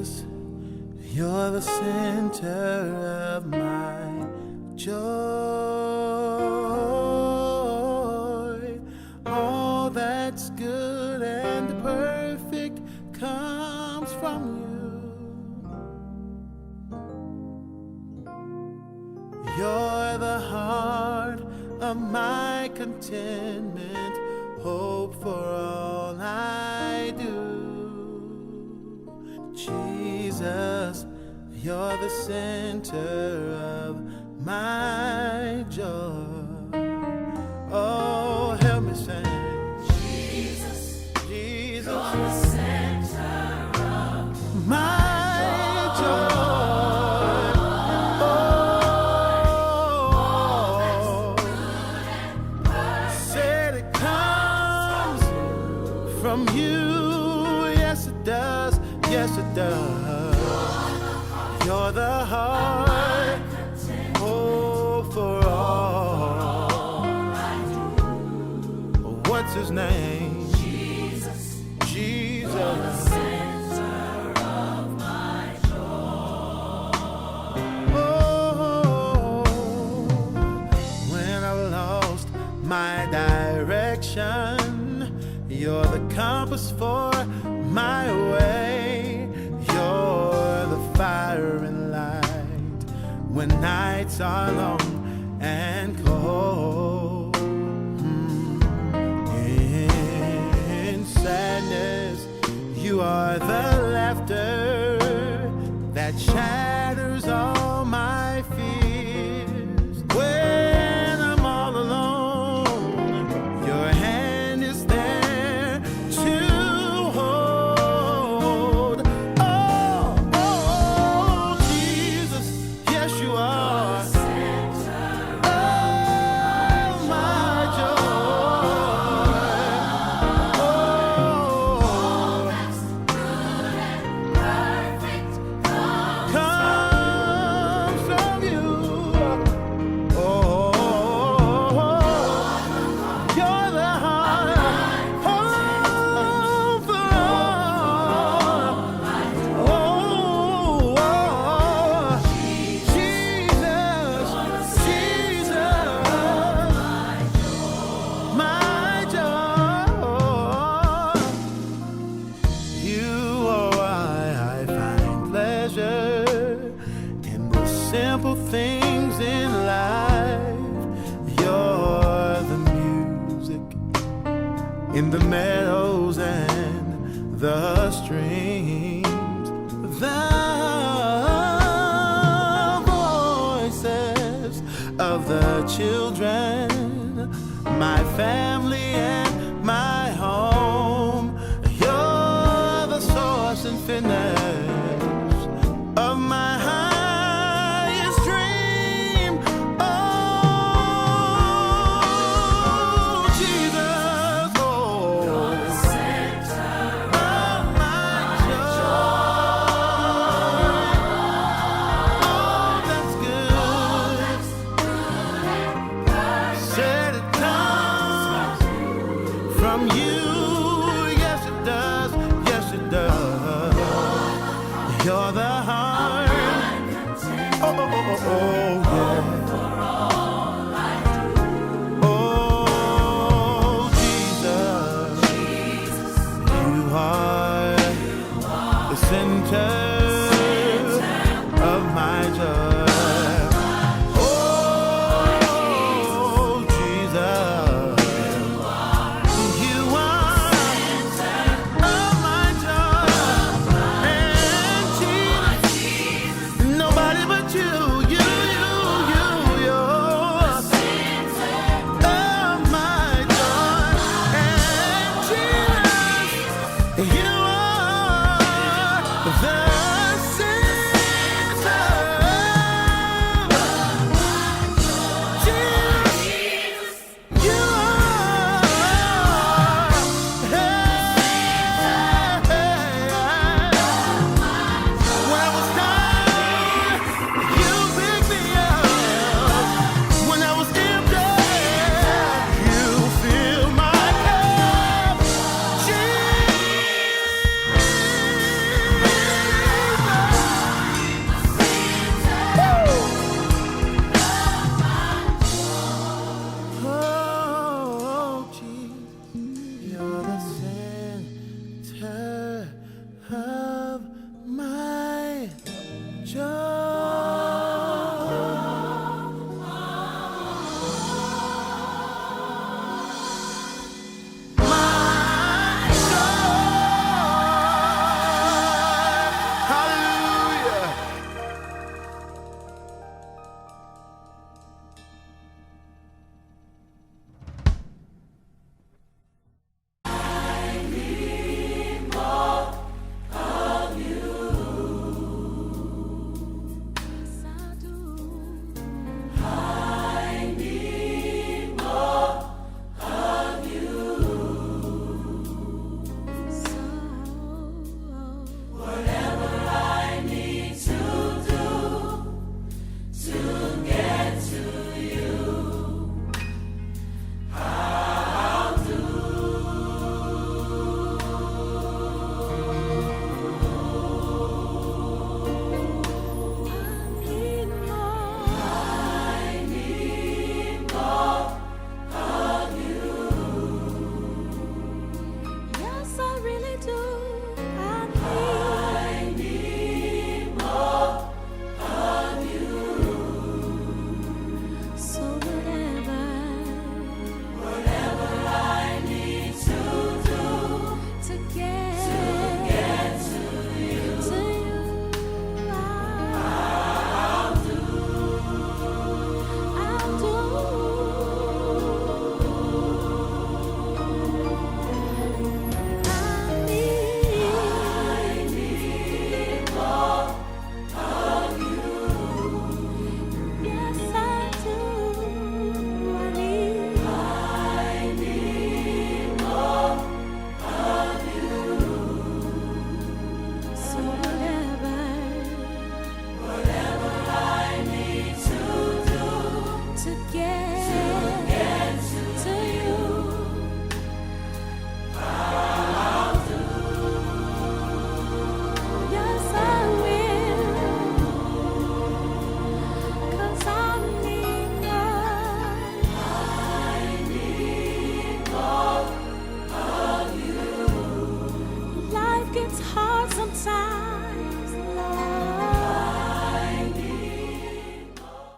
Jesus, you're the center of my joy. All that's good and perfect comes from you. You're the heart of my contentment, hope for all I do. Jesus, you're the center of my joy. Oh, help me sing. Jesus, Jesus, you're the center of my joy. Said it comes from you. Yes, it does. Yes, it does. You're the heart, hope for all. What's his name? Jesus, Jesus. you're the center of my joy. Oh, when I've lost my direction, you're the compass for my way. You're the fire and light when nights are long and cold. In sadness, you are the laughter that shatters all my fears. When I'm all alone, your hand is there to hold. Oh, oh, Jesus, yes you are. Oh, my joy. Oh, Perfect comes from you. Oh, you're the heart, hope for all. Oh, Jesus, my joy. You are why I find pleasure in the simple things in life. You're the music in the meadows and the streams, the voices of the children, my family and my home. You're the source and finish of my highest dream. Oh, Jesus, oh, the center of my joy. All that's good, said it comes from you. Yes, it does. Yes, it does. You're the heart. Oh, oh, oh, oh, oh.